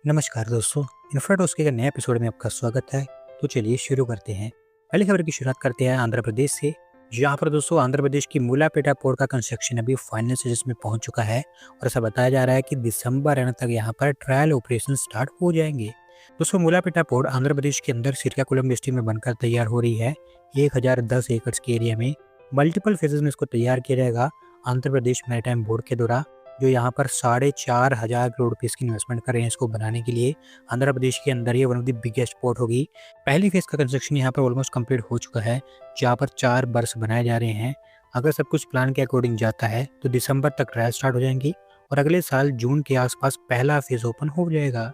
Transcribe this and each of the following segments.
नमस्कार दोस्तों, इन्फ्राटॉक्स के नए एपिसोड में आपका स्वागत है। तो चलिए शुरू करते हैं। पहली खबर की शुरुआत करते हैं आंध्र प्रदेश से। जहाँ पर दोस्तों आंध्र प्रदेश की मूलापेटा पोर्ट का कंस्ट्रक्शन अभी फाइनल स्टेज में पहुंच चुका है और ऐसा बताया जा रहा है कि दिसंबर एंड तक यहाँ पर ट्रायल ऑपरेशन स्टार्ट हो जाएंगे। दोस्तों मूलापेटा पोर्ट आंध्र प्रदेश के अंदर श्रीकाकुलम डिस्ट्रिक्ट में बनकर तैयार हो रही है। 1010 एकड़ के एरिया में मल्टीपल फेजेस में इसको तैयार किया जाएगा आंध्र प्रदेश मैरीटाइम बोर्ड के द्वारा, जो यहाँ पर 4,500 करोड़ रुपीस की इन्वेस्टमेंट कर रहे हैं इसको बनाने के लिए। आंध्र प्रदेश के अंदर ये one of the biggest port होगी। पहली फेज का कंस्ट्रक्शन यहाँ पर ऑलमोस्ट कंप्लीट हो चुका है, जहाँ पर 4 बर्स बनाए जा रहे हैं। अगर सब कुछ प्लान के अकॉर्डिंग जाता है तो दिसंबर तक ट्रायल स्टार्ट हो जाएंगी और अगले साल जून के आसपास पहला फेज ओपन हो जाएगा।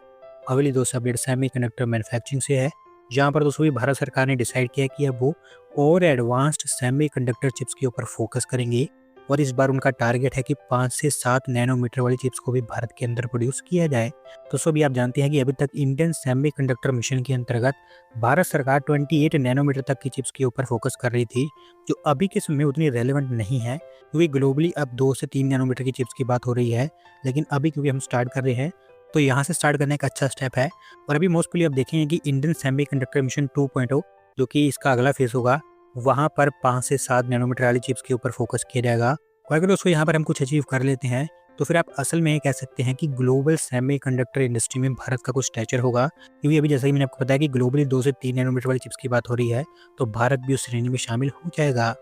अगली दोस्त अपडेट सेमी कंडक्टर मैन्युफैक्चरिंग से है, जहाँ पर दोस्तों भी भारत सरकार ने डिसाइड किया कि अब वो और एडवांस्ड सेमी कंडक्टर चिप्स के ऊपर फोकस करेंगे और इस बार उनका टारगेट है कि 5 से 7 नैनोमीटर वाली चिप्स को भी भारत के अंदर प्रोड्यूस किया जाए। दोस्तों भी आप जानते हैं कि अभी तक इंडियन सेमीकंडक्टर मिशन के अंतर्गत भारत सरकार 28 नैनोमीटर तक की चिप्स के ऊपर फोकस कर रही थी, जो अभी के समय में उतनी रेलेवेंट नहीं है क्योंकि ग्लोबली अब 2 से 3 नैनोमीटर की चिप्स की बात हो रही है। लेकिन अभी क्योंकि हम स्टार्ट कर रहे हैं तो यहाँ से स्टार्ट करने का अच्छा स्टेप है। और अभी मोस्टली आप देखेंगे कि इंडियन सेमीकंडक्टर मिशन 2.0 जो कि इसका अगला फेज होगा, वहाँ पर 5 से 7 नैनोमीटर वाली चिप्स के ऊपर फोकस किया जाएगा। और अगर उसको यहाँ पर हम कुछ अचीव कर लेते हैं तो फिर आप असल में ये कह सकते हैं कि ग्लोबल सेमीकंडक्टर इंडस्ट्री में भारत का कुछ स्टैचर होगा, क्योंकि अभी जैसा कि मैंने आपको बताया कि ग्लोबली 2 से 3 नैनोमीटर वाली चिप्स की बात हो रही है, तो भारत भी उस श्रेणी में शामिल हो जाएगा।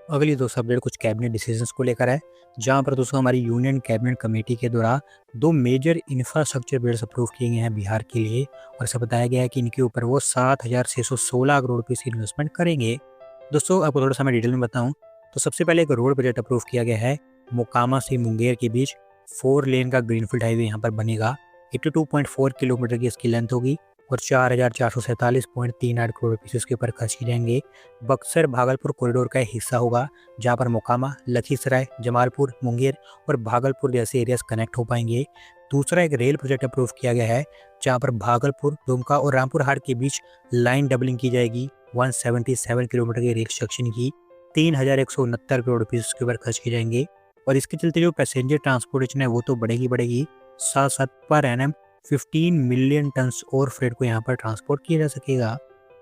अगली दोस्तों अपडेट कुछ कैबिनेट डिसीजंस को लेकर है, जहाँ पर दोस्तों हमारी यूनियन कैबिनेट कमेटी के द्वारा 2 मेजर इंफ्रास्ट्रक्चर बिल्स अप्रूव किए गए हैं बिहार के लिए और ऐसा बताया गया है कि इनके ऊपर वो 7,616 करोड़ रुपये की इन्वेस्टमेंट करेंगे। दोस्तों आपको थोड़ा सा मैं डिटेल में बताऊं तो सबसे पहले एक रोड बजट अप्रूव किया गया है। मोकामा से मुंगेर के बीच 4 लेन का ग्रीनफील्ड हाईवे यहाँ पर बनेगा। 82.4 किलोमीटर की इसकी लेंथ होगी और 4,447.38 करोड़ रुपये इसके ऊपर खर्च किए जाएंगे। बक्सर भागलपुर कॉरिडोर का एक हिस्सा होगा, जहाँ पर मोकामा, लखीसराय, जमालपुर, मुंगेर और भागलपुर जैसे एरियाज कनेक्ट हो पाएंगे। दूसरा एक रेल प्रोजेक्ट अप्रूव किया गया है, जहाँ पर भागलपुर, दुमका और रामपुर हाट के बीच लाइन डबलिंग की जाएगी। 177 किलोमीटर के रेल सेक्शन की 3,169 करोड़ रुपये इसके ऊपर खर्च किए जाएंगे और इसके चलते जो पैसेंजर ट्रांसपोर्टेशन है वो तो बढ़ेगी, साथ साथ पर एनएम 15 मिलियन टन और फ्रेट को यहाँ पर ट्रांसपोर्ट किया जा सकेगा।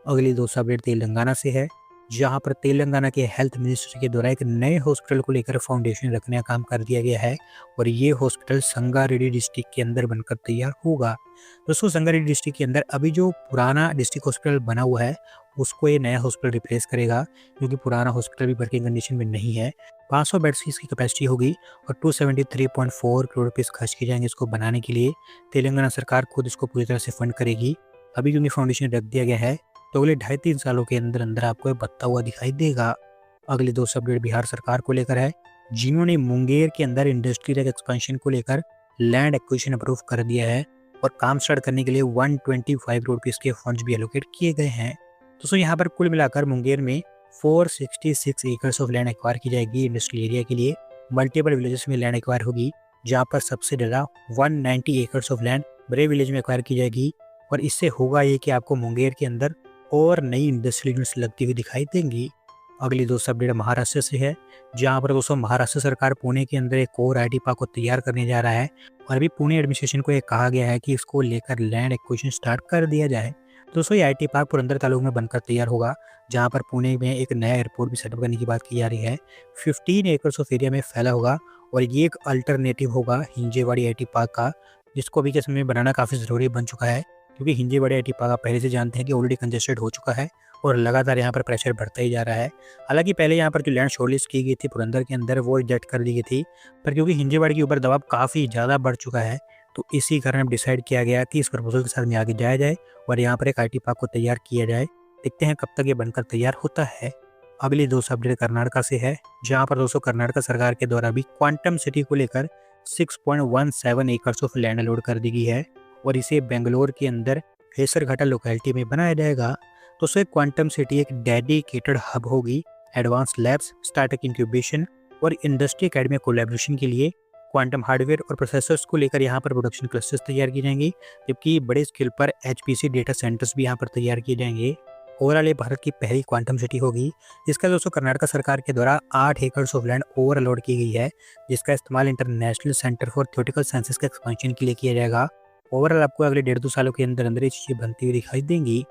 अगली दोस्त अपडेट तेलंगाना से है, जहाँ पर तेलंगाना के हेल्थ मिनिस्ट्री के द्वारा एक नए हॉस्पिटल को लेकर फाउंडेशन रखने का काम कर दिया गया है और ये हॉस्पिटल संगारेड्डी डिस्ट्रिक्ट के अंदर बनकर तैयार होगा। दोस्तों संगारेड्डी डिस्ट्रिक्ट के अंदर अभी जो पुराना डिस्ट्रिक्ट हॉस्पिटल बना हुआ है उसको ये नया हॉस्पिटल रिप्लेस करेगा, क्योंकि पुराना हॉस्पिटल भी वर्किंग कंडीशन में नहीं है। 500 बेड्स की इसकी कैपेसिटी होगी और 273.4 करोड़ रुपीस खर्च किए जाएंगे इसको बनाने के लिए। तेलंगाना सरकार खुद इसको पूरी तरह से फंड करेगी। अभी क्योंकि फाउंडेशन रख दिया गया है तो अगले 2.5-3 सालों के अंदर अंदर आपको ये बनता हुआ दिखाई देगा। अगली दो अपडेट बिहार सरकार को लेकर है, जिन्होंने मुंगेर के अंदर इंडस्ट्रियल एक्सपेंशन को लेकर लैंड एक्विजिशन अप्रूव कर दिया है और काम स्टार्ट करने के लिए 125 करोड़ रुपीस के फंड्स भी एलोकेट किए गए हैं। दोस्तों यहाँ पर कुल मिलाकर मुंगेर में 466 एकर्स ऑफ लैंड एक्वायर की जाएगी इंडस्ट्रियल एरिया के लिए। मल्टीपल विलेजेस में लैंड एक्वायर होगी, जहाँ पर सबसे ज़्यादा 190 एकर्स ऑफ लैंड बड़े विलेज में एक्वायर की जाएगी और इससे होगा ये कि आपको मुंगेर के अंदर और नई इंडस्ट्रियल यूनिट्स लगती हुई दिखाई देंगी। अगली दोस्तों अपडेट महाराष्ट्र से है, जहाँ पर दोस्तों महाराष्ट्र सरकार पुणे के अंदर एक और आईटी पार्क को तैयार करने जा रहा है और अभी पुणे एडमिनिस्ट्रेशन को ये कहा गया है कि इसको लेकर लैंड एक्विजिशन स्टार्ट कर दिया जाए। दोस्तों ये आईटी पार्क पुरंदर तालुक में बनकर तैयार होगा, जहाँ पर पुणे में एक नया एयरपोर्ट भी सेटअप करने की बात की जा रही है। 15 एकर्स ऑफ एरिया में फैला होगा और ये एक अल्टरनेटिव होगा हिंजेवाड़ी आईटी पार्क का, जिसको अभी के समय में बनाना काफ़ी ज़रूरी बन चुका है, क्योंकि हिंजेवाड़ी आईटी पार्क आप पहले से जानते हैं कि ऑलरेडी कंजेस्टेड हो चुका है और लगातार यहाँ पर प्रेशर बढ़ता ही जा रहा है। हालांकि पहले यहाँ पर जो लैंड शॉर्टलिस्ट की गई थी पुरंदर के अंदर वो रिजेक्ट कर दी गई थी, पर क्योंकि हिंजेवाड़ी के ऊपर दबाव काफ़ी ज़्यादा बढ़ चुका है तो इसी कारण अब डिसाइड किया गया कि इस प्रपोजल के साथ में आगे जाया जाए और यहाँ पर एक आईटी पार्क को तैयार किया जाए। देखते हैं कब तक ये बनकर तैयार होता है। अगली दोस्तों अपडेट कर्नाटका से है, जहाँ पर दोस्तों कर्नाटक सरकार के द्वारा भी क्वांटम सिटी को लेकर 6.17 एकर्स ऑफ लैंड अलॉट कर दी गई है और इसे बेंगलोर के अंदर हेसरघाटा लोकेलिटी में बनाया जाएगा। दोस्तों क्वांटम सिटी एक डेडिकेटेड हब होगी एडवांस लैब्स, स्टार्टअप इंक्यूबेशन और इंडस्ट्री एकेडमी कोलैबोरेशन के लिए। क्वांटम हार्डवेयर और प्रोसेसर्स को लेकर यहाँ पर प्रोडक्शन क्लस्टर्स तैयार किए जाएंगे, जबकि बड़े स्केल पर HPC डेटा सेंटर्स भी यहाँ पर तैयार किए जाएंगे। ओवरऑल ये भारत की पहली क्वांटम सिटी होगी, जिसका दोस्तों कर्नाटक सरकार के द्वारा 8 acres of land over allot की गई है, जिसका इस्तेमाल international centre for theoretical sciences के एक्सपेंशन के लिए किया जाएगा ओवरऑल आपको अगले 1.5-2 सालों के अंदर ये चीज़ें बनती हुई दिखाई देंगी।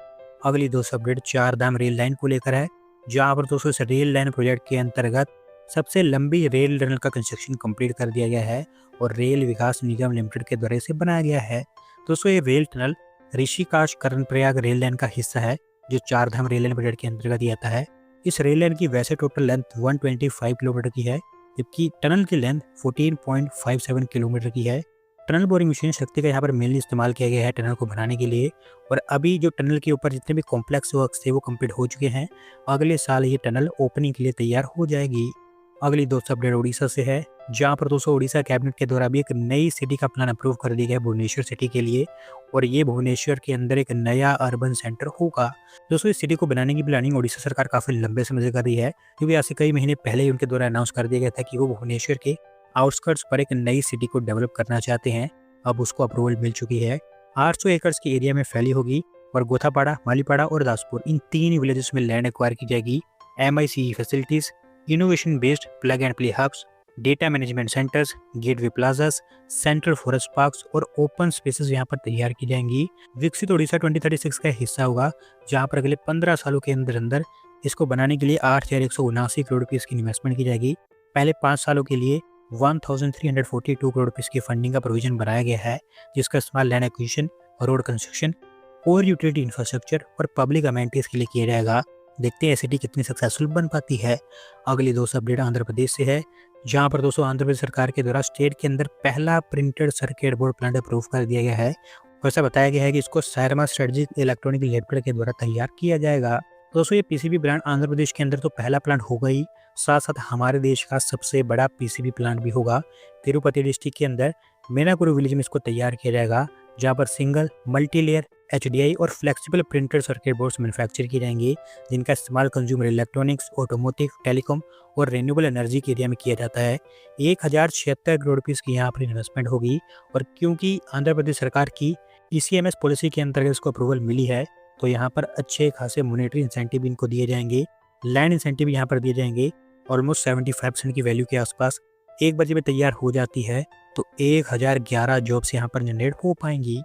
अगली दोस्तों अपडेट चार धाम रेल लाइन को लेकर है, जहाँ पर दोस्तों इस रेल लाइन प्रोजेक्ट के अंतर्गत सबसे लंबी रेल टनल का कंस्ट्रक्शन कंप्लीट कर दिया गया है और रेल विकास निगम लिमिटेड के द्वारा इसे बनाया गया है। दोस्तों ये rail tunnel Rishikesh Karnaprayag rail line का हिस्सा है, जो चार धाम रेल लाइन प्रोजेक्ट के अंतर्गत ही आता है। इस रेल लाइन की वैसे टोटल लेंथ 125 किलोमीटर की है, जबकि टनल की लेंथ 14.57 किलोमीटर की है। टनल बोरिंग मशीन शक्ति का यहाँ पर मेनली इस्तेमाल किया गया है टनल को बनाने के लिए, और अभी जो टनल के ऊपर जितने भी कॉम्प्लेक्स वर्क थे वो कंप्लीट हो चुके हैं। अगले साल ये टनल ओपनिंग के लिए तैयार हो जाएगी। अगली दोस्तों अपडेट उड़ीसा से है, जहाँ पर दोस्तों उड़ीसा कैबिनेट के द्वारा भी एक नई सिटी का प्लान अप्रूव कर दिया गया है भुवनेश्वर सिटी के लिए, और ये भुवनेश्वर के अंदर एक नया अर्बन सेंटर होगा। दोस्तों इस सिटी को बनाने की प्लानिंग उड़ीसा सरकार काफी लंबे समय से कर रही है, क्योंकि आज से कई महीने पहले ही उनके द्वारा अनाउंस कर दिया गया था कि वो भुवनेश्वर के आउटस्कर्ट्स पर एक नई सिटी को डेवलप करना चाहते हैं। अब उसको अप्रूवल मिल चुकी है। 800 एकड़ की एरिया में फैली होगी और गोथापाड़ा, मालीपाड़ा और दासपुर इन 3 विलेजेस में लैंड एक्वायर की जाएगी। MICE facilities, innovation based plug and play hubs, data management centres, gateway plazas, central forest parks और ओपन स्पेसेस यहाँ पर तैयार की जाएंगी। विकसित उड़ीसा 2036 का हिस्सा होगा, जहाँ पर अगले 15 सालों के अंदर इसको बनाने के लिए 8,179 करोड़ रुपीस की इन्वेस्टमेंट की जाएगी। पहले 5 सालों के लिए 1342 करोड़ रुपीस की फंडिंग का प्रोविजन बनाया गया है, जिसका इस्तेमाल लैंड एक्विजिशन, रोड कंस्ट्रक्शन और यूटिलिटी इंफ्रास्ट्रक्चर और पब्लिक अमेनिटीज के लिए किया जाएगा। देखते हैं सिटी कितनी सक्सेसफुल बन पाती है। अगली दोस्तों अपडेट आंध्र प्रदेश से है, जहां पर दोस्तों आंध्र प्रदेश सरकार के द्वारा स्टेट के अंदर पहला printed circuit board plant approve कर दिया गया है। और ऐसा बताया गया है कि इसको सायरमा स्ट्रेटेजिक इलेक्ट्रॉनिक लिमिटेड के द्वारा तैयार किया जाएगा। दोस्तों ये PCB प्लांट आंध्र प्रदेश के अंदर तो पहला प्लांट होगा ही, साथ साथ हमारे देश का सबसे बड़ा PCB प्लांट भी होगा। तिरुपति डिस्ट्रिक्ट के अंदर मेनाकुरु विलेज में इसको तैयार किया जाएगा, जहाँ पर सिंगल, मल्टी लेयर, HDI और flexible printed circuit boards manufacture किए जाएंगे, जिनका इस्तेमाल कंज्यूमर इलेक्ट्रॉनिक्स, ऑटोमोटिव, टेलीकॉम और रिन्यूएबल एनर्जी के एरिया में किया जाता है। 1076 करोड़ रुपीस की यहाँ पर इन्वेस्टमेंट होगी, और क्योंकि आंध्र प्रदेश सरकार की ECMS पॉलिसी के अंतर्गत इसको अप्रूवल मिली है, तो यहाँ पर अच्छे खासे मॉनेटरी इंसेंटिव इनको दिए जाएंगे, लैंड इंसेंटिव यहाँ पर दिए जाएंगे। ऑलमोस्ट 75% की वैल्यू के आसपास 1 बजे में तैयार हो जाती है, तो 1011 जॉब्स यहाँ पर जनरेट हो पाएंगी।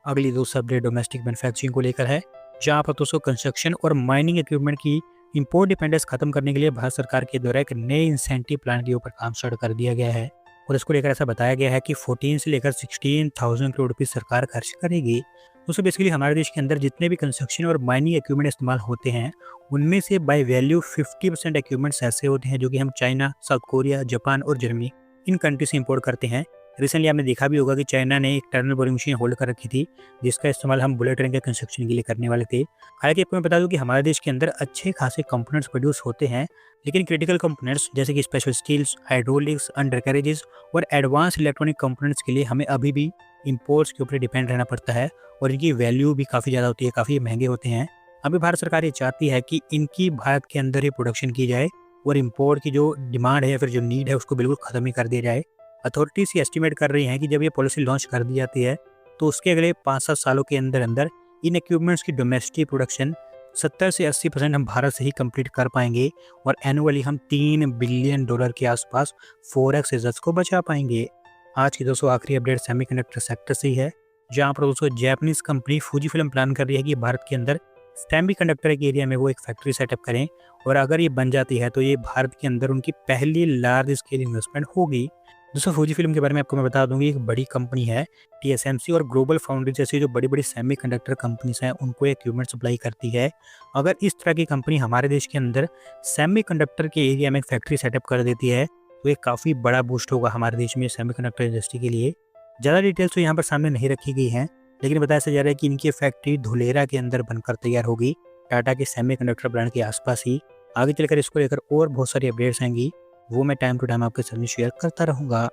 अगली दोस्तों अपडेट डोमेस्टिक मैन्युफैक्चरिंग को लेकर है, जहाँ पर दोस्तों कंस्ट्रक्शन और माइनिंग इक्विपमेंट की इंपोर्ट डिपेंडेंस खत्म करने के लिए भारत सरकार के द्वारा एक नए इंसेंटिव प्लान के ऊपर काम स्टार्ट कर दिया गया है, और इसको लेकर ऐसा बताया गया है कि 14 से लेकर 16,000 करोड़ रुपये सरकार खर्च करेगी। दोस्तों बेसिकली हमारे देश के अंदर जितने भी कंस्ट्रक्शन और माइनिंग इक्विपमेंट इस्तेमाल होते हैं, उनमें से बाय वैल्यू 50% इक्विपमेंट्स ऐसे होते हैं जो कि हम चाइना, साउथ कोरिया, जापान और जर्मनी इन कंट्री से इंपोर्ट करते हैं। रिसेंटली आपने देखा भी होगा कि चाइना ने एक टनल बोरिंग मशीन होल्ड कर रखी थी, जिसका इस्तेमाल हम बुलेट ट्रेन के कंस्ट्रक्शन के लिए करने वाले थे। हालांकि आपको मैं बता दूं कि हमारे देश के अंदर अच्छे खासे कंपोनेंट्स प्रोड्यूस होते हैं, लेकिन क्रिटिकल कंपोनेंट्स जैसे कि स्पेशल स्टील्स, हाइड्रोलिक्स, अंडरकैरेजेस और एडवांस इलेक्ट्रॉनिक कंपोनेंट्स के लिए हमें अभी भी इंपोर्ट्स के ऊपर डिपेंड रहना पड़ता है, और इनकी वैल्यू भी काफ़ी ज़्यादा होती है, काफ़ी महंगे होते हैं। अभी भारत सरकार ये चाहती है कि इनकी भारत के अंदर ही प्रोडक्शन की जाए, और इंपोर्ट की जो डिमांड है या फिर जो नीड है उसको बिल्कुल ख़त्म ही कर दिया जाए। अथॉरिटीज ये एस्टिमेट कर रही हैं कि जब ये पॉलिसी लॉन्च कर दी जाती है, तो उसके अगले 5-7 सालों के अंदर इन इक्विपमेंट्स की डोमेस्टिक प्रोडक्शन 70 से 80% हम भारत से ही कंप्लीट कर पाएंगे, और एनुअली हम $3 बिलियन के आसपास फॉरेक्स रिजर्व्स को बचा पाएंगे। आज की दोस्तों आखिरी अपडेट सेमीकंडक्टर सेक्टर से ही है, जहाँ पर दोस्तों Japanese company Fuji film plan कर रही है कि भारत के अंदर सेमीकंडक्टर के एरिया में वो एक फैक्ट्री सेटअप करें, और अगर ये बन जाती है तो ये भारत के अंदर उनकी पहली लार्ज स्केल इन्वेस्टमेंट होगी। दोस्तों फूजी फिल्म के बारे में आपको मैं बता दूंगी, एक बड़ी कंपनी है TSMC और ग्लोबल फाउंड्री जैसी जो बड़ी बड़ी सेमीकंडक्टर कंपनीज हैं, उनको इक्विपमेंट सप्लाई करती है। अगर इस तरह की कंपनी हमारे देश के अंदर सेमीकंडक्टर के एरिया में एक फैक्ट्री सेटअप कर देती है, तो ये काफ़ी बड़ा बूस्ट होगा हमारे देश में सेमीकंडक्टर इंडस्ट्री के लिए। ज़्यादा डिटेल्स तो यहाँ पर सामने नहीं रखी गई हैं, लेकिन बताया जा रहा है कि इनकी फैक्ट्री धुलेरा के अंदर बनकर तैयार होगी, टाटा के सेमीकंडक्टर ब्रांड के आसपास ही। आगे चलकर इसको लेकर और बहुत सारी अपडेट्स आएंगी, वो मैं टाइम टू टाइम आपके साथ शेयर करता रहूँगा।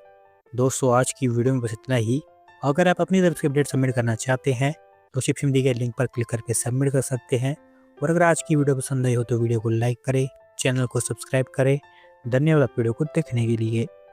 दोस्तों आज की वीडियो में बस इतना ही। अगर आप अपनी तरफ से अपडेट सबमिट करना चाहते हैं तो डिस्क्रिप्शन में दिए गए लिंक पर क्लिक करके सबमिट कर सकते हैं, और अगर आज की वीडियो पसंद आई हो तो वीडियो को लाइक करें, चैनल को सब्सक्राइब करें। धन्यवाद वीडियो को देखने के लिए।